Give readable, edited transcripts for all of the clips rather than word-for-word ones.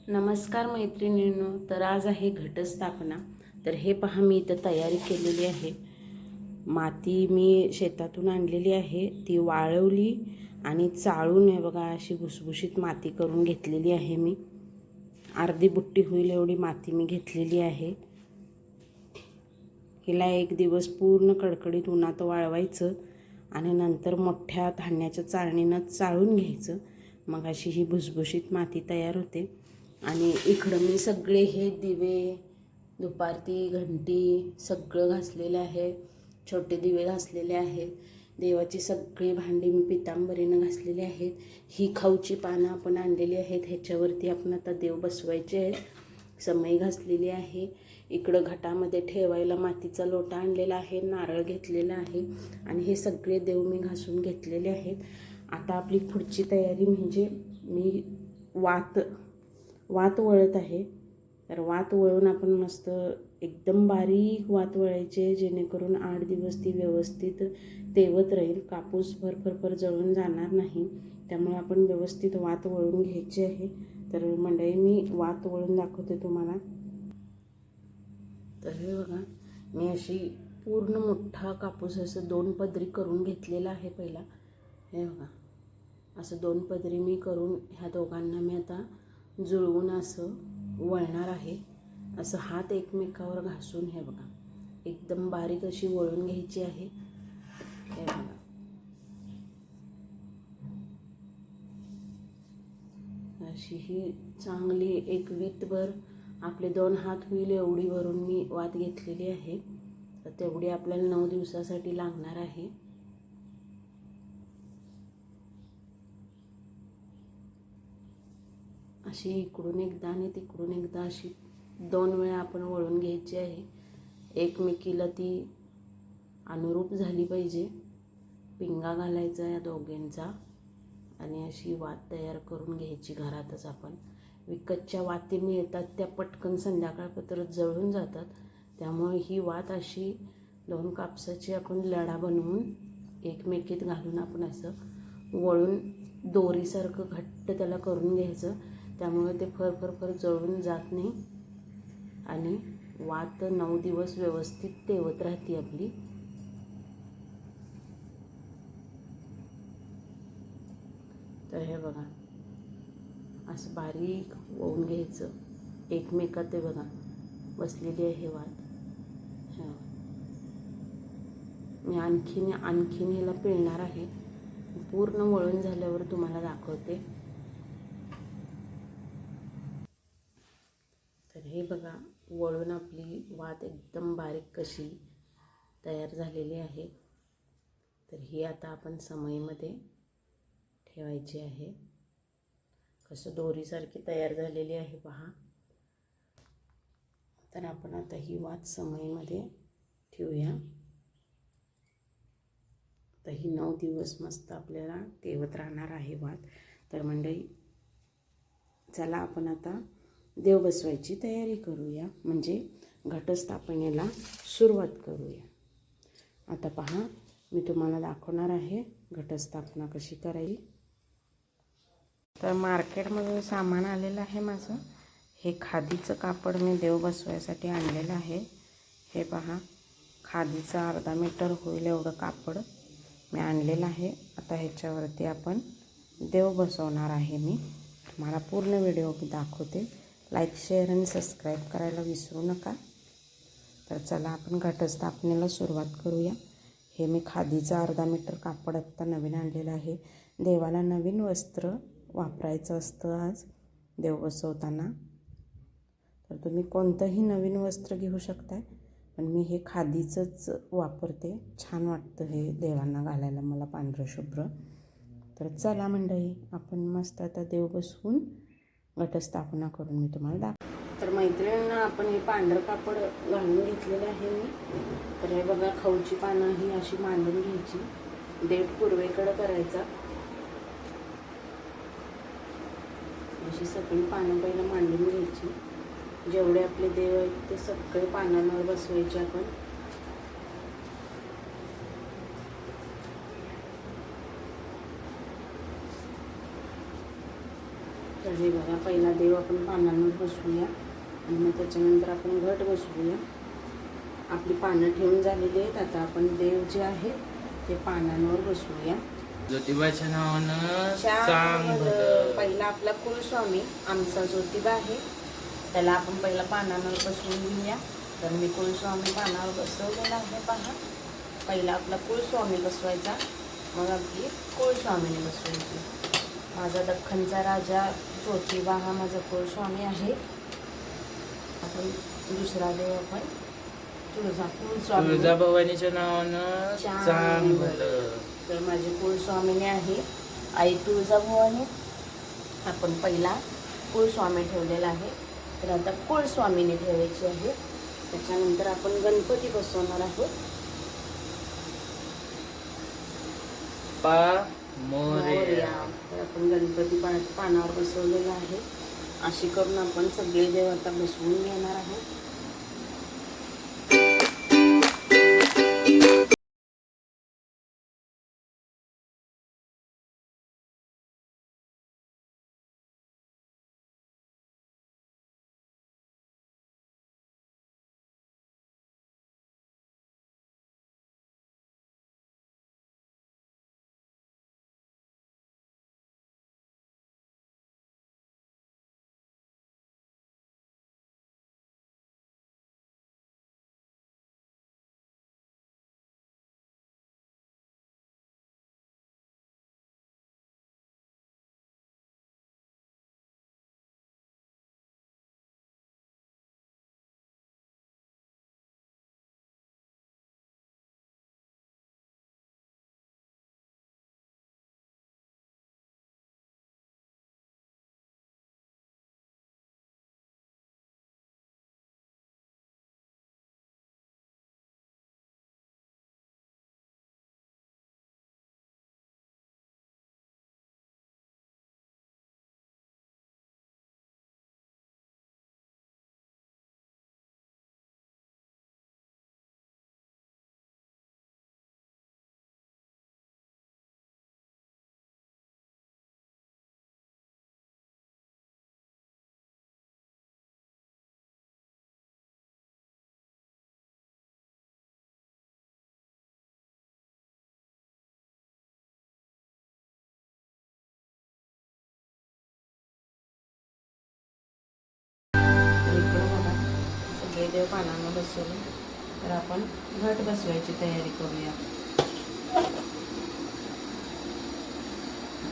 नमस्कार मैत्रिणींनो. तर आज आहे घटस्थापना. तर हे पहा, मी इथं तयारी केलेली आहे. माती मी शेतातून आणलेली आहे, ती वाळवली आणि चाळून हे बघा अशी भुसभुशीत माती करून घेतलेली आहे. मी अर्धी बुट्टी होईल एवढी माती मी घेतलेली आहे. हिला एक दिवस पूर्ण कडकडीत उन्हात वाळवायचं आणि नंतर मोठ्या धान्याच्या चाळणीनं चाळून घ्यायचं. मग अशी ही भुसभुशीत माती तयार होते. आणि इकडं मी सगळे हे दिवे, दुपारती, घंटी सगळं घासलेलं आहे. छोटे दिवे घासलेले आहेत. देवाची सगळी भांडी मी पितांबरीनं घासलेली आहेत. ही खाऊची पानं आपण आणलेली आहेत, ह्याच्यावरती आपण आता देव बसवायचे आहेत. समई घासलेली आहे. इकडं घटामध्ये ठेवायला मातीचा लोटा आणलेला आहे, नारळ घेतलेला आहे आणि हे सगळे देव मी घासून घेतलेले आहेत. आता आपली पुढची तयारी म्हणजे मी वात वळत आहे. तर वात वळून आपण मस्त एकदम बारीक वात वळायचे, जेणेकरून 8 दिवस ती व्यवस्थित तेवत राहील. कापूस भरभर जळून जाणार नाही, त्यामुळे आपण व्यवस्थित वात वळून घ्यायची आहे. तर मंडळी, मी वात वळून दाखवते तुम्हाला. तर हे बघा, मी अशी पूर्ण मोठा कापूस असं 2 पदरी करून घेतलेला आहे. पहिला हे बघा, असं 2 पदरी मी करून ह्या दोघांना मी आता जुळवून असं वळणार आहे. असं हात एकमेकावर घासून हे बघा एकदम बारीक अशी वळून घ्यायची आहे. हे बघा, अशी ही चांगली एक वीतभर आपले 2 हात होईल एवढी भरून मी वात घेतलेली आहे. तर तेवढी आपल्याला 9 दिवसासाठी लागणार आहे. अशी इकडून एकदा आणि तिकडून एकदा अशी 2 वेळा आपण वळून घ्यायची आहे. एकमेकीला ती अनुरूप झाली पाहिजे. पिंगा घालायचा या दोघींचा आणि अशी वात तयार करून घ्यायची. घरातच आपण विकतच्या वाती मिळतात, त्या पटकन संध्याकाळपर्यंत जळून जातात. त्यामुळे ही वात अशी 2 कापसाची आपण लढा बनवून एकमेकीत घालून आपण असं वळून दोरीसारखं घट्ट त्याला करून घ्यायचं. त्यामुळे ते फर जळून जात नाही आणि वात 9 दिवस व्यवस्थित तेवत राहते आपली. तर हे बघा, असं बारीक वळून घ्यायचं एकमेकात. ते बघा बसलेली आहे वात. मी आणखीन ह्याला पिळणार आहे. पूर्ण वळून झाल्यावर तुम्हाला दाखवते. तर हे बघा, वळून आपली वात एकदम बारीक कशी तयार झालेली आहे. तर ही आता आपण समईमध्ये ठेवायची आहे. कसं दोरीसारखी तयार झालेली आहे पहा. तर आपण आता ही वात समईमध्ये ठेवूया. तर ही 9 दिवस मस्त आपल्याला तेवत राहणार आहे वात. तर मंडळी, चला आपण आता देव बसवायची तयारी करूया, म्हणजे घटस्थापनेला सुरुवात करूया. आता पहा, मी तुम्हाला दाखवणार आहे घटस्थापना कशी करायची. तर मार्केटमध्ये सामान आलेलं आहे माझं. हे खादीचं कापड मी देव बसवायसाठी आणलेलं आहे. हे पहा, खादीचं अर्धा मीटर होईल एवढं कापड मी आणलेलं आहे. आता ह्याच्यावरती आपण देव बसवणार आहे. मी तुम्हाला पूर्ण व्हिडिओ दाखवते. लाईक, शेअर आणि सबस्क्राईब करायला विसरू नका. तर चला आपण घटस्थापनेला सुरुवात करूया. हे मी खादीचं अर्धा मीटर कापड आत्ता नवीन आणलेलं आहे. देवाला नवीन वस्त्र वापरायचं असतं आज देव बसवताना. तर तुम्ही कोणतंही नवीन वस्त्र घेऊ शकताय, पण मी हे खादीचंच वापरते. छान वाटतं हे देवांना घालायला मला, पांढरं शुभ्र. तर चला मंडळी, आपण मस्त आता देव बसवून घटस्थापना करून मी तुम्हाला तर मैत्रिणींना आपण हे पांढरं कापड घालून घेतलेलं आहे मी. तर हे बघा, खाऊची पानं ही अशी मांडून घ्यायची. देठ पूर्वेकडं करायचा. अशी सगळी पानं पहिलं मांडून घ्यायची. जेवढे आपले देव आहेत ते सगळे पानांवर बसवायचे आपण. तर तर हे बघा, पहिला देव आपण पानांवर बसवूया आणि मग त्याच्यानंतर आपण घट बसवूया. आपली पानं ठेवून झालेली आहेत. आता आपण देव जे आहे ते पानांवर बसवूया. ज्योतिबाच्या नावानं चांगलं. पहिला आपला कुलस्वामी आमचा ज्योतिबा आहे, त्याला आपण पहिला पानांवर बसवून घेऊया. तर मी कुलस्वामी पानावर बसवलेला आहे. पहा, पहिला आपला कुलस्वामी बसवायचा, मग आपली कुलस्वामीने बसवायची. माझा दख्खनचा राजा ज्योतिबा हा माझा कुलस्वामी आहे. आपण दुसरा देव आपण तुळजाभवानीच्या नावानं चांगलं. तर माझी कुलस्वामीने आहे आई तुळजाभवानी. आपण पहिला कुलस्वामी ठेवलेला आहे, तर आता कुलस्वामीने ठेवायची आहे. त्याच्यानंतर आपण गणपती बसवणार आहोत. मोरया. तर आपण गणपती पानावर बसवलेला आहे. अशी करून आपण सगळे देव आता बसवून घेणार आहोत. देव पानांवर बसवलं, तर आपण घट बसवायची तयारी करूया.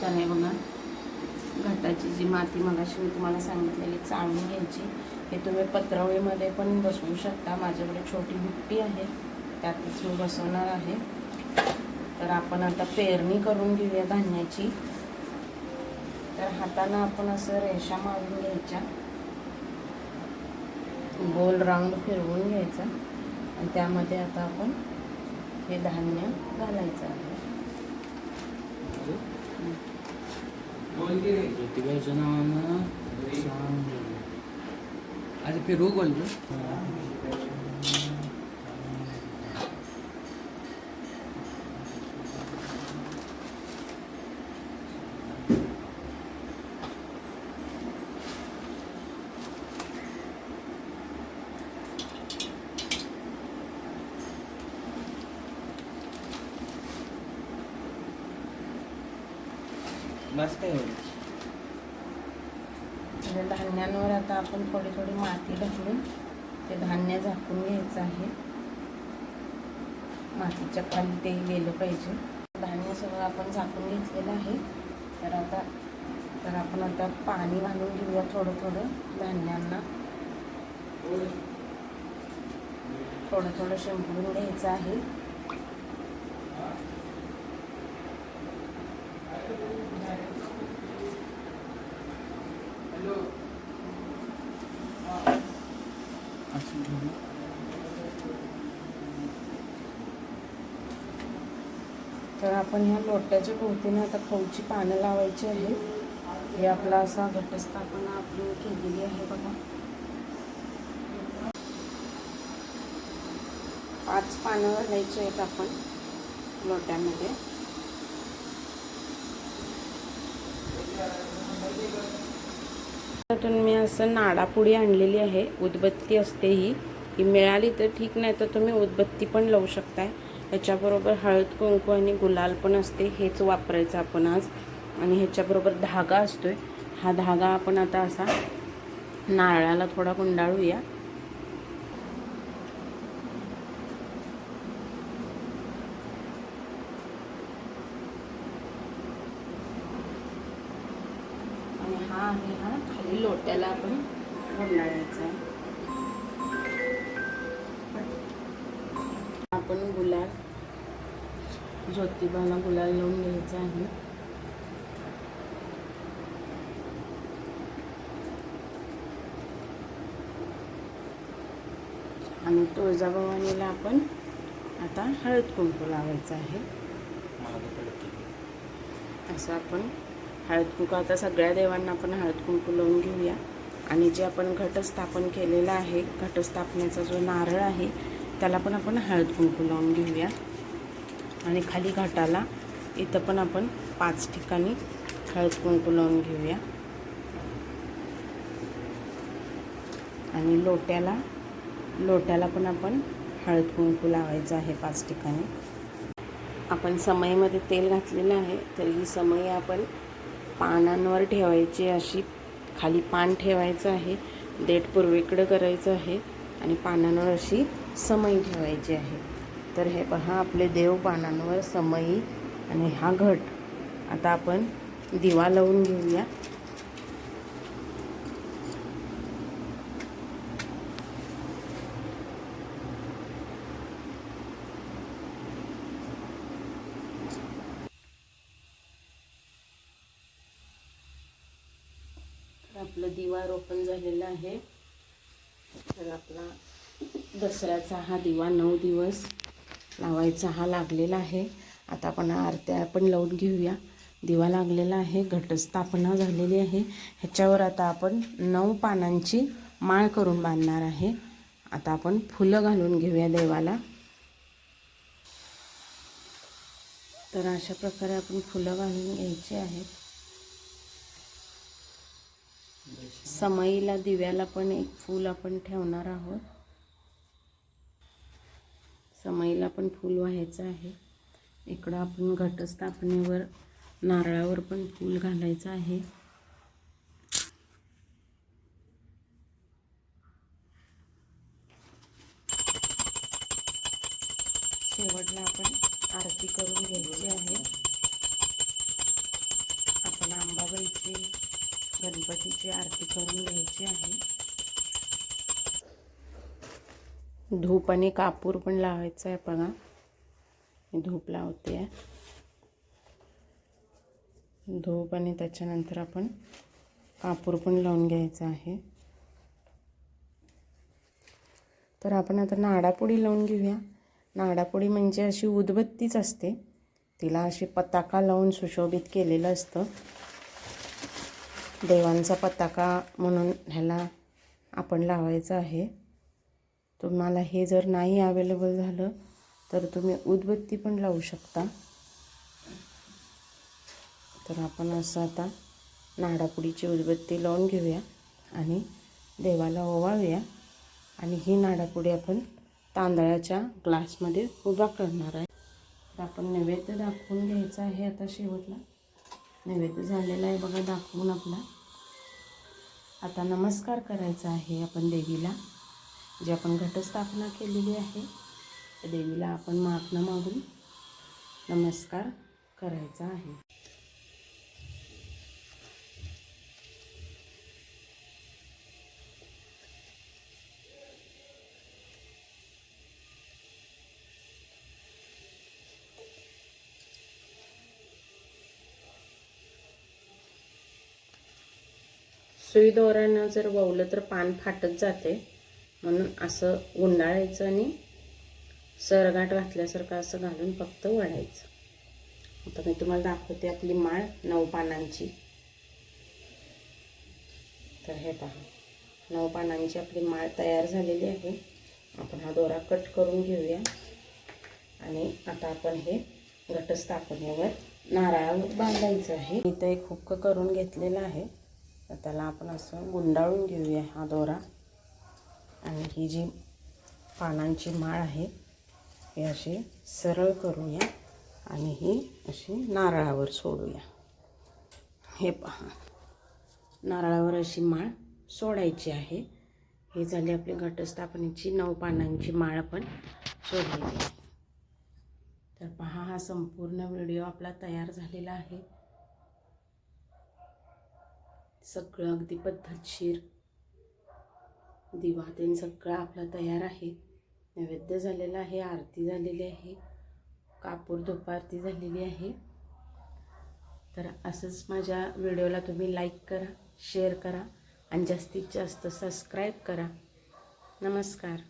त्याने बघा, घटाची जी माती मगाशी मी तुम्हाला सांगितलेली चाळून घ्यायची. हे तुम्ही पत्रावळीमध्ये पण बसवू शकता. माझ्याकडे छोटी बुट्टी आहे, त्यातच मी बसवणार आहे. तर आपण आता पेरणी करून घेऊया धान्याची. तर हातानं आपण असं रेषा मारून घ्यायच्या, गोल राऊंड फिरवून घ्यायचा आणि त्यामध्ये आता आपण हे धान्य घालायचं आहे. ज्योतिबाच्या नावानं आज फिरवू बोलतो. बस काय होईल. धान्यांवर आता आपण थोडी थोडी माती ढकलून ते धान्य झाकून घ्यायचं आहे. मातीच्या खाली ते गेलं पाहिजे. धान्य सगळं आपण झाकून घेतलेलं आहे. तर आपण आता पाणी घालून घेऊया थोडं थोडं धान्यांना. थोडं थोडं शिंपडून घ्यायचं आहे. तर आपण ह्या लोट्याच्या भोवतीने आता खवची पानं लावायची आहेत. हे आपला असा घटस्थापना आपण केलेली आहे बघा. 5 पानं घालायची आहेत आपण लोट्यामध्ये. त्यातून मी असं नाडापुडी आणलेली आहे. उदबत्ती असते ही मिळाली तर ठीक, नाही तर तुम्ही उदबत्ती पण लावू शकताय. ह्याच्याबरोबर हळद कुंकू आणि गुलाल पण असते, हेच वापरायचं आपण आज. आणि ह्याच्याबरोबर धागा असतोय. हा धागा आपण आता असा नारळाला थोडा गुंडाळूया. आणि हा आहे हा खाली लोट्याला आपण गुंडाळायचा आहे. आपण गुलाल ज्योतिबाला गुलाल लावून घ्यायचा आहे. आणि तुळजाभवानीला आपण आता हळद कुंकू लावायचं आहे. असं आपण हळद कुंकू आता सगळ्या देवांना आपण हळद कुंकू लावून घेऊया. आणि जे आपण घटस्थापन केलेलं आहे, घटस्थापनेचा जो नारळ आहे त्याला पण आपण हळद कुंकू लावून घेऊया. आणि खाली घाटाला इथं पण आपण 5 ठिकाणी हळद कुंकू लावून घेऊया. आणि लोट्याला पण आपण हळद कुंकू लावायचं आहे 5 ठिकाणी. आपण समईमध्ये तेल घातलेलं आहे, तर ही समई आपण पानांवर ठेवायची. अशी खाली पान ठेवायचं आहे, देठ पूर्वेकडं करायचं आहे आणि पानांवर अशी समई ठेवायची आहे. तर हे पहा, आपले देव पानांवर, समई आणि हा घट. आता आपण दिवा लावून घेऊया. आपलं दिवा रोपण झालेलं आहे. तर आपला दसऱ्याचा हा दिवा 9 दिवस लावायचा हा लागलेला आहे. आता आपण आरत्या पण लावून घेऊया. दिवा लागलेला आहे, घटस्थापना झालेली आहे. ह्याच्यावर आता आपण 9 पानांची माळ करून बांधणार आहे. आता आपण फुलं घालून घेऊया देवाला. तर अशा प्रकारे आपण फुलं घालून घ्यायची आहेत. समईला दिव्याला पण एक फूल आपण ठेवणार आहोत. समईला पण फूल व्हायचं आहे. इकडं आपण घटस्थापनेवर नारळावर पण फूल घालायचं आहे. शेवटला आपण आरती करून घ्यायची आहे. आपण अंबाबाईची, गणपतीची आरती करून घ्यायची आहे. धूप आणि कापूर पण लावायचं आहे. बघा, मी धूप लावते आहे. धूप आणि त्याच्यानंतर आपण कापूर पण लावून घ्यायचा आहे. तर आपण आता नाडापुडी लावून घेऊया. नाडापुडी म्हणजे अशी उदबत्तीच असते, तिला अशी पताका लावून सुशोभित केलेलं असतं. देवांचा पताका म्हणून ह्याला आपण लावायचं आहे. तुम्हाला हे जर नाही अवेलेबल झालं तर तुम्ही उदबत्ती पण लावू शकता. तर आपण असं आता नाडापुडीची उदबत्ती लावून घेऊया आणि देवाला ओवाळूया. आणि ही नाडापुडी आपण तांदळाच्या ग्लासमध्ये उभा करणार आहे. तर आपण नैवेद्य दाखवून घ्यायचा आहे. आता शेवटला नैवेद्य झालेला आहे बघा दाखवून आपला. आता नमस्कार करायचा आहे आपण देवीला. जी आपण घटस्थापना केलेली आहे त्या देवीला आपण माफन मागून नमस्कार करायचा आहे. सुई दोऱ्यानं जर वळलं तर पान फाटत जाते, म्हणून असं गुंडाळायचं आणि सरगाठ घातल्यासारखं असं घालून फक्त वळायचं. आता मी तुम्हाला दाखवते आपली माळ 9 पानांची. तर हे पहा, 9 पानांची आपली माळ तयार झालेली आहे. आपण हा दोरा कट करून घेऊया. आणि आता आपण हे घटस्थापनेवर नारळावर बांधायचं आहे. इथं एक हुक्क करून घेतलेला आहे. तर त्याला आपण असं गुंडाळून घेऊया हा दोरा. आणि ही जी पानांची माळ आहे हे असे सरळ करूया आणि ही अशी नारळावर सोडूया. हे पहा, नारळावर अशी माळ सोडायची आहे. हे झाली आपली घटस्थापनेची 9 पानांची माळ पण सोडलेली आहे. तर पहा, हा संपूर्ण व्हिडिओ आपला तयार झालेला आहे. सगळं अगदी पद्धतशीर दिवा तेन सगळं आपला तयार आहे. नैवेद्य झालेला आहे, आरती झालेली आहे, कापूर धूपारती झालेली आहे. तर असंच माझ्या व्हिडिओला तुम्ही लाईक करा, शेअर करा आणि जास्तीत जास्त सबस्क्राईब करा. नमस्कार.